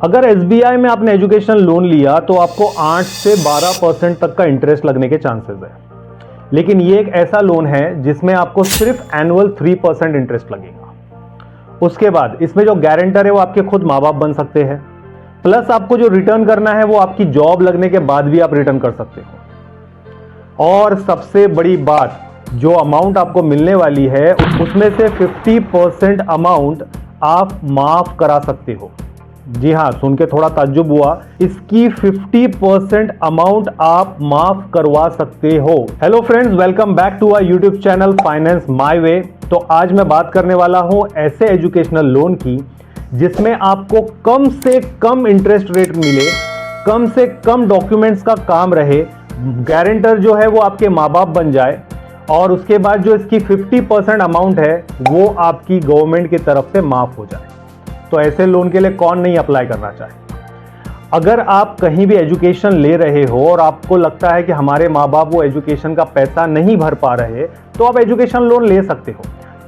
अगर एसबीआई में आपने एजुकेशन लोन लिया तो आपको 8 से 12% तक का इंटरेस्ट लगने के चांसेस है, लेकिन ये एक ऐसा लोन है जिसमें आपको सिर्फ एनुअल 3% इंटरेस्ट लगेगा। उसके बाद इसमें जो गारंटर है वो आपके खुद माँ बाप बन सकते हैं, प्लस आपको जो रिटर्न करना है वो आपकी जॉब लगने के बाद भी आप रिटर्न कर सकते हो। और सबसे बड़ी बात, जो अमाउंट आपको मिलने वाली है उसमें से 50% अमाउंट आप माफ करा सकते हो। जी हाँ, सुन के थोड़ा ताज्जुब हुआ, इसकी 50% अमाउंट आप माफ करवा सकते हो। Hello friends, welcome back to our YouTube channel finance my way. तो आज मैं बात करने वाला हूं ऐसे एजुकेशनल लोन की जिसमें आपको कम से कम इंटरेस्ट रेट मिले, कम से कम डॉक्यूमेंट्स का काम रहे, गारंटर जो है वो आपके माँ बाप बन जाए, और उसके बाद जो इसकी 50% अमाउंट है वो आपकी गवर्नमेंट की तरफ से माफ हो जाए। तो ऐसे लोन के लिए कौन नहीं अप्लाई करना चाहे। अगर आप कहीं भी एजुकेशन ले रहे हो और आपको लगता है कि हमारे माँ बाप वो एजुकेशन का पैसा नहीं भर पा रहे, तो आप एजुकेशन लोन ले सकते हो।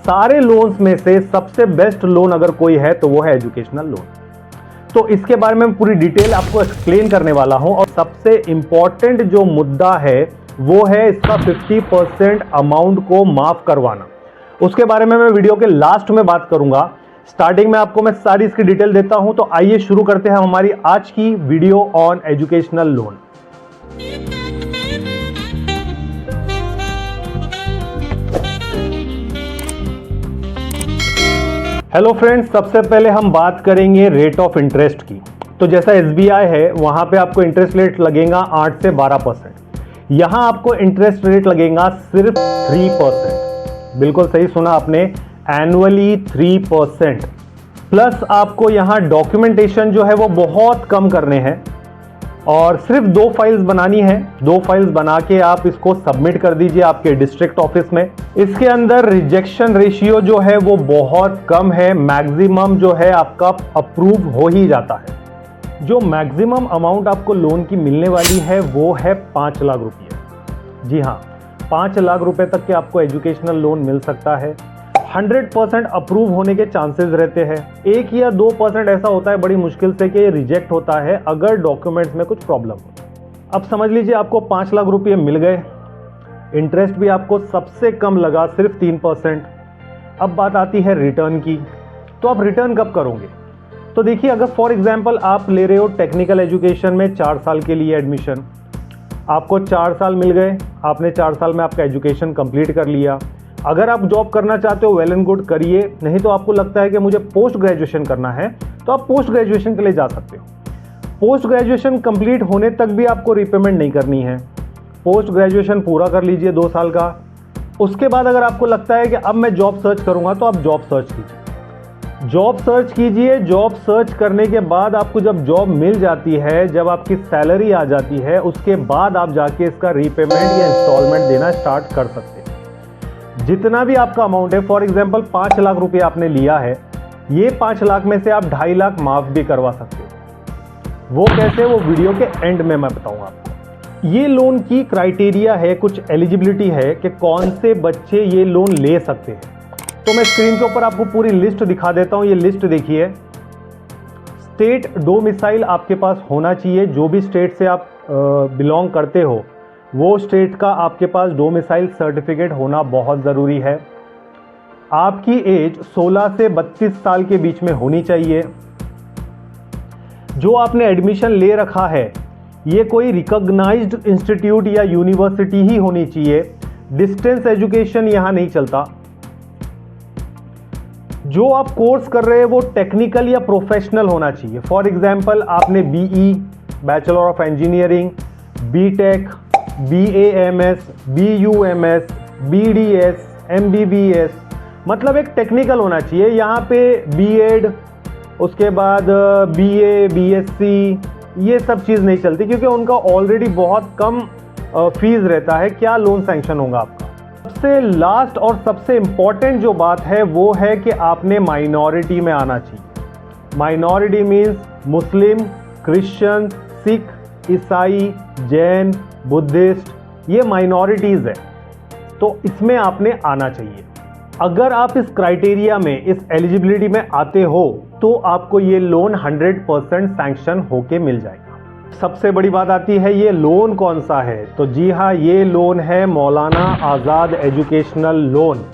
सारे लोन्स में से सबसे बेस्ट लोन अगर कोई है तो वो है एजुकेशनल लोन। तो इसके बारे में पूरी डिटेल आपको एक्सप्लेन करने वाला हूं, और सबसे इंपॉर्टेंट जो मुद्दा है वो है इसका 50% अमाउंट को माफ करवाना। उसके बारे में मैं वीडियो के लास्ट में बात करूंगा। स्टार्टिंग में आपको मैं सारी इसकी डिटेल देता हूं। तो आइए शुरू करते हैं हमारी आज की video on educational loan. Hello friends, सबसे पहले हम बात करेंगे रेट ऑफ इंटरेस्ट की। तो जैसा एसबीआई है वहां पे आपको इंटरेस्ट रेट लगेगा 8 से 12%। यहां आपको इंटरेस्ट रेट लगेगा सिर्फ 3%। बिल्कुल सही सुना आपने, एनुअली 3%। प्लस आपको यहां डॉक्यूमेंटेशन जो है वो बहुत कम करने हैं, और सिर्फ 2 फाइल्स बनानी है। 2 फाइल्स बना के आप इसको सबमिट कर दीजिए आपके डिस्ट्रिक्ट ऑफिस में। इसके अंदर रिजेक्शन रेशियो जो है वो बहुत कम है, मैक्सिमम जो है आपका अप्रूव हो ही जाता है। जो मैक्सिमम अमाउंट आपको लोन की मिलने वाली है वो है 5 लाख रुपये। जी हाँ, 5 लाख रुपए तक के आपको एजुकेशनल लोन मिल सकता है। 100% अप्रूव होने के चांसेस रहते हैं। 1 या 2% ऐसा होता है बड़ी मुश्किल से कि रिजेक्ट होता है अगर डॉक्यूमेंट्स में कुछ प्रॉब्लम हो। अब समझ लीजिए आपको 5 लाख रुपये मिल गए, इंटरेस्ट भी आपको सबसे कम लगा सिर्फ 3%। अब बात आती है रिटर्न की। तो आप रिटर्न कब करोगे? तो देखिए, अगर फॉर एग्जाम्पल आप ले रहे हो टेक्निकल एजुकेशन में 4 साल के लिए एडमिशन, आपको 4 साल मिल गए, आपने 4 साल में आपका एजुकेशन कंप्लीट कर लिया। अगर आप जॉब करना चाहते हो, वेल एंड गुड, करिए। नहीं तो आपको लगता है कि मुझे पोस्ट ग्रेजुएशन करना है, तो आप पोस्ट ग्रेजुएशन के लिए जा सकते हो। पोस्ट ग्रेजुएशन कंप्लीट होने तक भी आपको रीपेमेंट नहीं करनी है। पोस्ट ग्रेजुएशन पूरा कर लीजिए 2 साल का। उसके बाद अगर आपको लगता है कि अब मैं जॉब सर्च करूंगा, तो आप जॉब सर्च कीजिए। जॉब सर्च कीजिए। जॉब सर्च करने के बाद आपको जब जॉब मिल जाती है, जब आपकी सैलरी आ जाती है, उसके बाद आप जाके इसका रीपेमेंट या इंस्टॉलमेंट देना स्टार्ट कर सकते हैं। जितना भी आपका अमाउंट है, फॉर एग्जांपल 5 लाख रुपए आपने लिया है, ये 5 लाख में से आप 2.5 लाख माफ भी करवा सकते हो। वो कैसे, वो वीडियो के एंड में मैं बताऊंगा आपको। ये लोन की क्राइटेरिया है, कुछ एलिजिबिलिटी है कि कौन से बच्चे ये लोन ले सकते हैं। तो मैं स्क्रीन के ऊपर आपको पूरी लिस्ट दिखा देता हूं। ये लिस्ट देखिए। स्टेट डोमिसाइल आपके पास होना चाहिए। जो भी स्टेट से आप बिलोंग करते हो, वो स्टेट का आपके पास डोमिसाइल सर्टिफिकेट होना बहुत ज़रूरी है। आपकी एज 16 से 32 साल के बीच में होनी चाहिए। जो आपने एडमिशन ले रखा है ये कोई रिकॉग्नाइज्ड इंस्टीट्यूट या यूनिवर्सिटी ही होनी चाहिए। डिस्टेंस एजुकेशन यहां नहीं चलता। जो आप कोर्स कर रहे हैं वो टेक्निकल या प्रोफेशनल होना चाहिए। फॉर एग्जाम्पल आपने BE, bachelor of engineering, BTech, BAMS, BUMS, BDS, MBBS, मतलब एक टेक्निकल होना चाहिए। यहाँ पे बीएड, उसके बाद BA, BSc, ये सब चीज़ नहीं चलती, क्योंकि उनका ऑलरेडी बहुत कम फीस रहता है। क्या लोन सैंक्शन होगा आपका? सबसे लास्ट और सबसे इंपॉर्टेंट जो बात है वो है कि आपने माइनॉरिटी में आना चाहिए। माइनॉरिटी मीन्स मुस्लिम, क्रिश्चियन, सिख, ईसाई, जैन, बुद्धिस्ट, ये माइनॉरिटीज़ है। तो इसमें आपने आना चाहिए। अगर आप इस क्राइटेरिया में, इस एलिजिबिलिटी में आते हो, तो आपको ये लोन 100% सैंक्शन होके मिल जाएगा। सबसे बड़ी बात आती है ये लोन कौन सा है, तो जी हाँ, ये लोन है मौलाना आज़ाद एजुकेशनल लोन,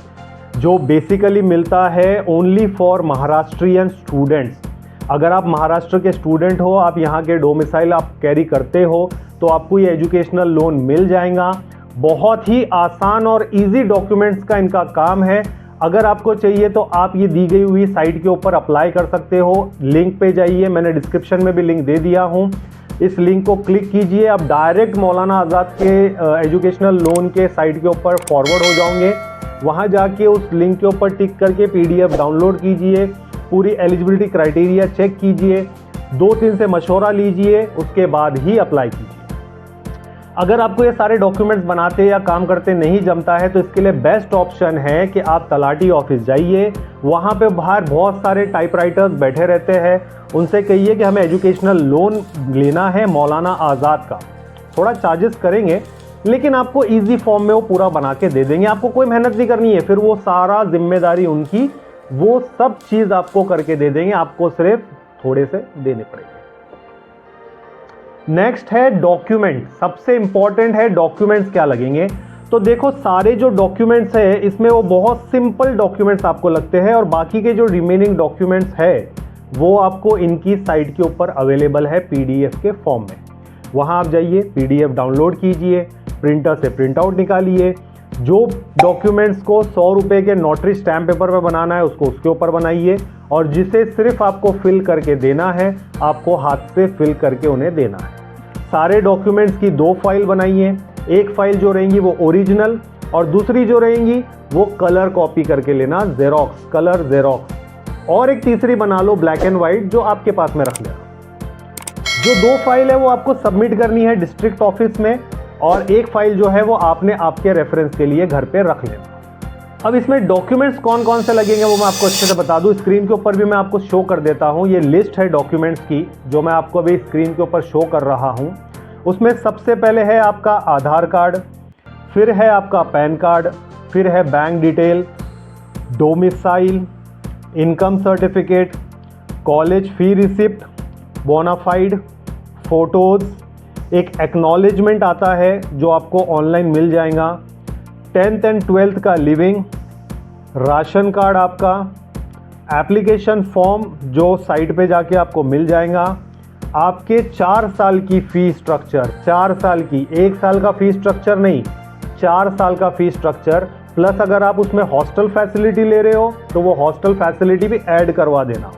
जो बेसिकली मिलता है ओनली फॉर महाराष्ट्रियन स्टूडेंट्स। अगर आप महाराष्ट्र के स्टूडेंट हो, आप यहाँ के डोमिसाइल आप कैरी करते हो, तो आपको ये एजुकेशनल लोन मिल जाएगा। बहुत ही आसान और इजी डॉक्यूमेंट्स का इनका काम है। अगर आपको चाहिए तो आप ये दी गई हुई साइट के ऊपर अप्लाई कर सकते हो। लिंक पे जाइए, मैंने डिस्क्रिप्शन में भी लिंक दे दिया हूँ, इस लिंक को क्लिक कीजिए, आप डायरेक्ट मौलाना आज़ाद के एजुकेशनल लोन के साइट के ऊपर फॉरवर्ड हो जाओगे। वहाँ जाके उस लिंक के ऊपर टिक करके PDF डाउनलोड कीजिए, पूरी एलिजिबिलिटी क्राइटेरिया चेक कीजिए, 2-3 से मशवरा लीजिए, उसके बाद ही अप्लाई कीजिए। अगर आपको ये सारे डॉक्यूमेंट्स बनाते या काम करते नहीं जमता है, तो इसके लिए बेस्ट ऑप्शन है कि आप तलाटी ऑफिस जाइए। वहाँ पे बाहर बहुत सारे टाइपराइटर्स बैठे रहते हैं, उनसे कहिए कि हमें एजुकेशनल लोन लेना है मौलाना आज़ाद का। थोड़ा चार्जेस करेंगे, लेकिन आपको इजी फॉर्म में वो पूरा बना के दे देंगे। आपको कोई मेहनत नहीं करनी है, फिर वो सारा जिम्मेदारी उनकी, वो सब चीज़ आपको करके दे देंगे, आपको सिर्फ थोड़े से देने पड़ेंगे। नेक्स्ट है डॉक्यूमेंट। सबसे इंपॉर्टेंट है डॉक्यूमेंट्स क्या लगेंगे। तो देखो, सारे जो डॉक्यूमेंट्स है इसमें वो बहुत सिंपल डॉक्यूमेंट्स आपको लगते हैं, और बाकी के जो रिमेनिंग डॉक्यूमेंट्स है वो आपको इनकी साइट के ऊपर अवेलेबल है PDF के फॉर्म में। वहां आप जाइए, PDF डाउनलोड कीजिए, प्रिंटर से प्रिंट आउट निकालिए, जो डॉक्यूमेंट्स को 100 रुपये के नोटरी स्टैम्प पेपर पर बनाना है उसको उसके ऊपर बनाइए, और जिसे सिर्फ आपको फिल करके देना है, आपको हाथ से फिल करके उन्हें देना है। सारे डॉक्यूमेंट्स की 2 फाइल बनाइए, एक फाइल जो रहेंगी वो ओरिजिनल, और दूसरी जो रहेंगी वो कलर कॉपी करके लेना, जेरोक्स, कलर जेरोक्स, और एक तीसरी बना लो ब्लैक एंड वाइट, जो आपके पास में रख लेना। जो 2 फाइल है वो आपको सबमिट करनी है डिस्ट्रिक्ट ऑफिस में, और एक फाइल जो है वो आपने आपके रेफरेंस के लिए घर पे रख लेना। अब इसमें डॉक्यूमेंट्स कौन कौन से लगेंगे वो मैं आपको अच्छे से बता दूं। स्क्रीन के ऊपर भी मैं आपको शो कर देता हूं, ये लिस्ट है डॉक्यूमेंट्स की जो मैं आपको अभी स्क्रीन के ऊपर शो कर रहा हूं। उसमें सबसे पहले है आपका आधार कार्ड, फिर है आपका पैन कार्ड, फिर है bank detail, domicile, income certificate, college fee receipt, bonafide, photos, एक एक्नॉलेजमेंट आता है जो आपको ऑनलाइन मिल जाएगा, 10th एंड 12th का लिविंग, राशन कार्ड आपका, एप्लीकेशन फॉर्म जो साइट पे जाके आपको मिल जाएगा, आपके 4 साल की फ़ी स्ट्रक्चर, 4 साल की, 1 साल का फ़ी स्ट्रक्चर नहीं, 4 साल का फ़ी स्ट्रक्चर, प्लस अगर आप उसमें हॉस्टल फैसिलिटी ले रहे हो तो वो हॉस्टल फैसिलिटी भी ऐड करवा देना।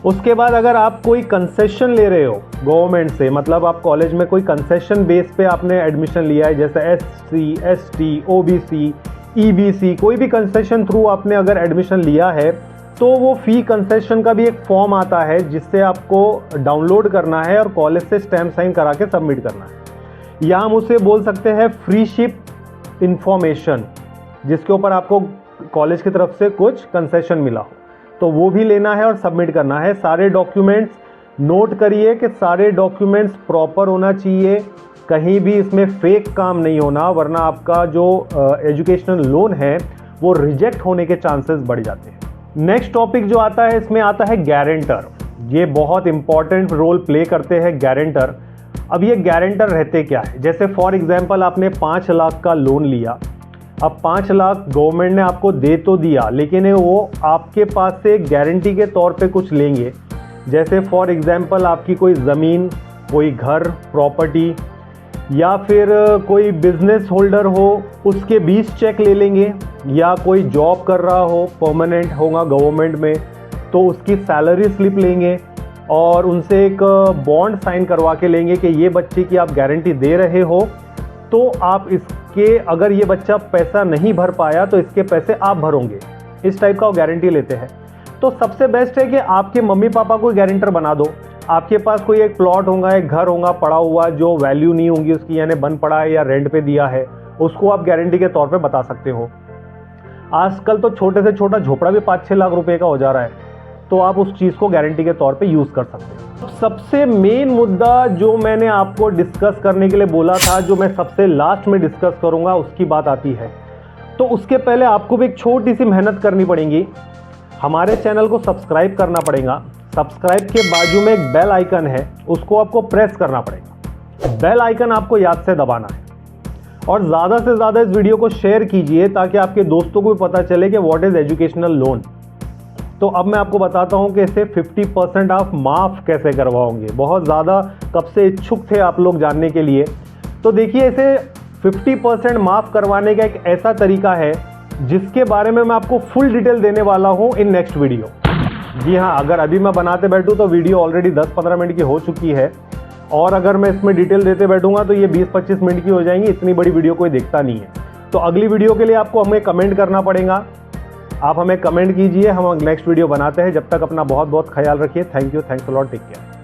उसके बाद अगर आप कोई कंसेशन ले रहे हो गवर्नमेंट से, मतलब आप कॉलेज में कोई कंसेशन बेस पे आपने एडमिशन लिया है, जैसे SC, ST, OBC, EBC, कोई भी कंसेशन थ्रू आपने अगर एडमिशन लिया है, तो वो फ़ी कंसेशन का भी एक फॉर्म आता है जिससे आपको डाउनलोड करना है और कॉलेज से स्टैम्प साइन करा के सबमिट करना है। या हम उसे बोल सकते हैं फ्री शिप इंफॉर्मेशन, जिसके ऊपर आपको कॉलेज की तरफ से कुछ कंसेशन मिला हो, तो वो भी लेना है और सबमिट करना है। सारे डॉक्यूमेंट्स नोट करिए कि सारे डॉक्यूमेंट्स प्रॉपर होना चाहिए, कहीं भी इसमें फेक काम नहीं होना, वरना आपका जो एजुकेशनल लोन है वो रिजेक्ट होने के चांसेस बढ़ जाते हैं। नेक्स्ट टॉपिक जो आता है इसमें आता है गारंटर। ये बहुत इंपॉर्टेंट रोल प्ले करते हैं गारंटर। अब ये गारंटर रहते क्या है, जैसे फॉर एग्जांपल आपने 5 लाख का लोन लिया, अब 5 लाख गवर्नमेंट ने आपको दे तो दिया, लेकिन वो आपके पास से गारंटी के तौर पे कुछ लेंगे। जैसे फॉर एग्जांपल आपकी कोई ज़मीन, कोई घर, प्रॉपर्टी, या फिर कोई बिजनेस होल्डर हो उसके 20 चेक ले लेंगे, या कोई जॉब कर रहा हो, परमानेंट होगा गवर्नमेंट में, तो उसकी सैलरी स्लिप लेंगे और उनसे एक बॉन्ड साइन करवा के लेंगे कि ये बच्चे की आप गारंटी दे रहे हो, तो आप इसके, अगर ये बच्चा पैसा नहीं भर पाया तो इसके पैसे आप भरोगे, इस टाइप का वो गारंटी लेते हैं। तो सबसे बेस्ट है कि आपके मम्मी पापा को गारंटर बना दो। आपके पास कोई एक प्लॉट होगा, एक घर होगा पड़ा हुआ जो वैल्यू नहीं होगी उसकी, यानी बन पड़ा है या रेंट पे दिया है, उसको आप गारंटी के तौर पे बता सकते हो। आजकल तो छोटे से छोटा झोपड़ा भी 5-6 लाख रुपए का हो जा रहा है, तो आप उस चीज़ को गारंटी के तौर पे यूज़ कर सकते हो। सबसे मेन मुद्दा जो मैंने आपको डिस्कस करने के लिए बोला था, जो मैं सबसे लास्ट में डिस्कस करूँगा, उसकी बात आती है। तो उसके पहले आपको भी एक छोटी सी मेहनत करनी पड़ेगी। हमारे चैनल को सब्सक्राइब करना पड़ेगा। सब्सक्राइब के बाजू में एक बेल आइकन है, उसको आपको प्रेस करना पड़ेगा। बेल आइकन आपको याद से दबाना है और ज़्यादा से ज़्यादा इस वीडियो को शेयर कीजिए ताकि आपके दोस्तों को भी पता चले कि व्हाट इज़ एजुकेशनल लोन। तो अब मैं आपको बताता हूं कि इसे 50% आप माफ़ कैसे करवाओगे। बहुत ज़्यादा कब से इच्छुक थे आप लोग जानने के लिए। तो देखिए, इसे 50% माफ़ करवाने का एक ऐसा तरीका है जिसके बारे में मैं आपको फुल डिटेल देने वाला हूं इन नेक्स्ट वीडियो। जी हाँ, अगर अभी मैं बनाते बैठूँ तो वीडियो ऑलरेडी 10-15 मिनट की हो चुकी है और अगर मैं इसमें डिटेल देते बैठूंगा तो ये 20-25 मिनट की हो जाएंगी। इतनी बड़ी वीडियो कोई देखता नहीं है। तो अगली वीडियो के लिए आपको हमें कमेंट करना पड़ेगा। आप हमें कमेंट कीजिए, हम नेक्स्ट वीडियो बनाते हैं। जब तक अपना बहुत बहुत ख्याल रखिए। Thank you, thanks a lot, take care.